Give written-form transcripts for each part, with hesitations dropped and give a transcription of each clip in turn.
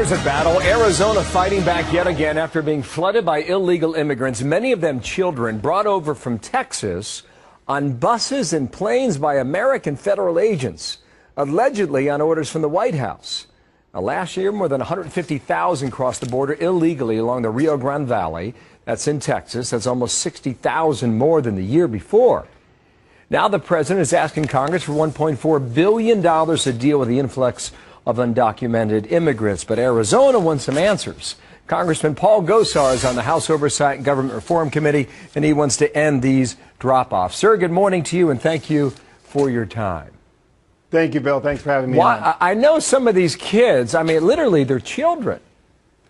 years of battle, Arizona fighting back yet again after being flooded by illegal immigrants, many of them children, brought over from Texas on buses and planes by American federal agents, allegedly on orders from the White House. Now, last year, more than 150,000 crossed the border illegally along the Rio Grande Valley. That's in Texas. That's almost 60,000 more than the year before. Now the president is asking Congress for $1.4 billion to deal with the influx of undocumented immigrants. But Arizona wants some answers. Congressman Paul Gosar is on the House Oversight and Government Reform Committee, and he wants to end these drop-offs. Sir, good morning to you, and thank you for your time. Thank you, Bill. Thanks for having me on. I know some of these kids, I mean, literally, they're children.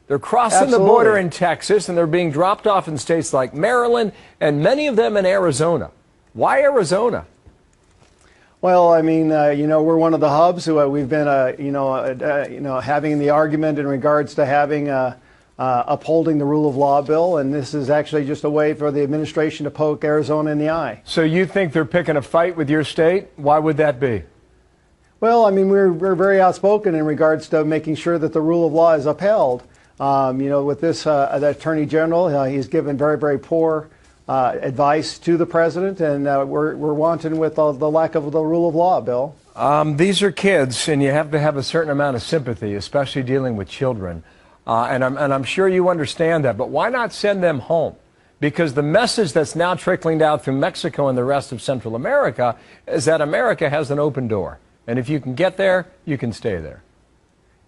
They're crossing the border in Texas, and they're being dropped off in states like Maryland, and many of them in Arizona. Why Arizona? Well, I mean, we're one of the hubs who we've been, having the argument in regards to having upholding the rule of law bill, and this is actually just a way for the administration to poke Arizona in the eye. So you think they're picking a fight with your state? Why would that be? Well, I mean, we're very outspoken in regards to making sure that the rule of law is upheld. With this, the Attorney General, he's given very, very poor advice to the president, and we're wanting with the lack of the rule of law, Bill. These are kids, and you have to have a certain amount of sympathy, especially dealing with children. And I'm sure you understand that, but why not send them home? Because the message that's now trickling down through Mexico and the rest of Central America is that America has an open door. And if you can get there, you can stay there.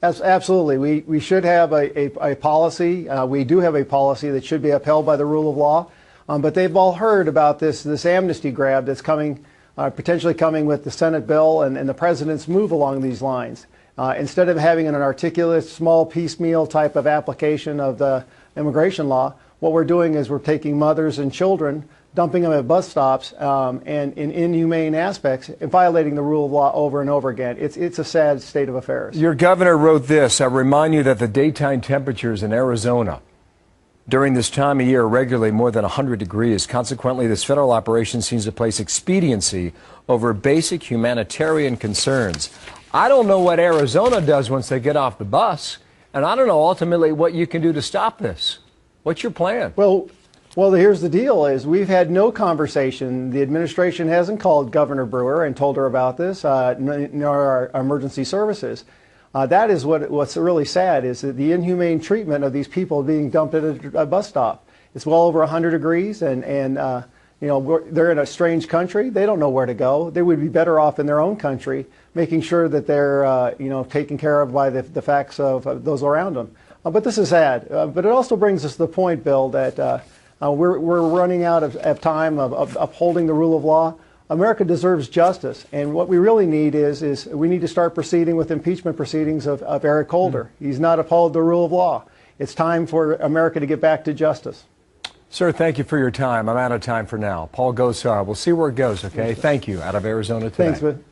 Absolutely. We should have a policy. We do have a policy that should be upheld by the rule of law. But they've all heard about this amnesty grab that's coming, potentially coming with the Senate bill and the president's move along these lines. Instead of having an articulate, small, piecemeal type of application of the immigration law, what we're doing is we're taking mothers and children, dumping them at bus stops, and in inhumane aspects, and violating the rule of law over and over again. It's a sad state of affairs. Your governor wrote this. I remind you that the daytime temperatures in Arizona during this time of year regularly more than 100 degrees. Consequently, this federal operation seems to place expediency over basic humanitarian concerns. I don't know what Arizona does once they get off the bus, and I don't know ultimately what you can do to stop this. What's your plan? Well, here's the deal is we've had no conversation. The administration hasn't called Governor Brewer and told her about this, nor our emergency services. That is what's really sad is that the inhumane treatment of these people being dumped at a bus stop. It's well over 100 degrees, and they're in a strange country. They don't know where to go. They would be better off in their own country, making sure that they're taken care of by the facts of those around them. But this is sad. But it also brings us to the point, Bill, that we're running out of time of upholding the rule of law. America deserves justice, and what we really need is we need to start proceeding with impeachment proceedings of Eric Holder. He's not upheld the rule of law. It's time for America to get back to justice. Sir, thank you for your time. I'm out of time for now. Paul Gosar, we'll see where it goes, okay? Thank you, out of Arizona today. Thanks, man.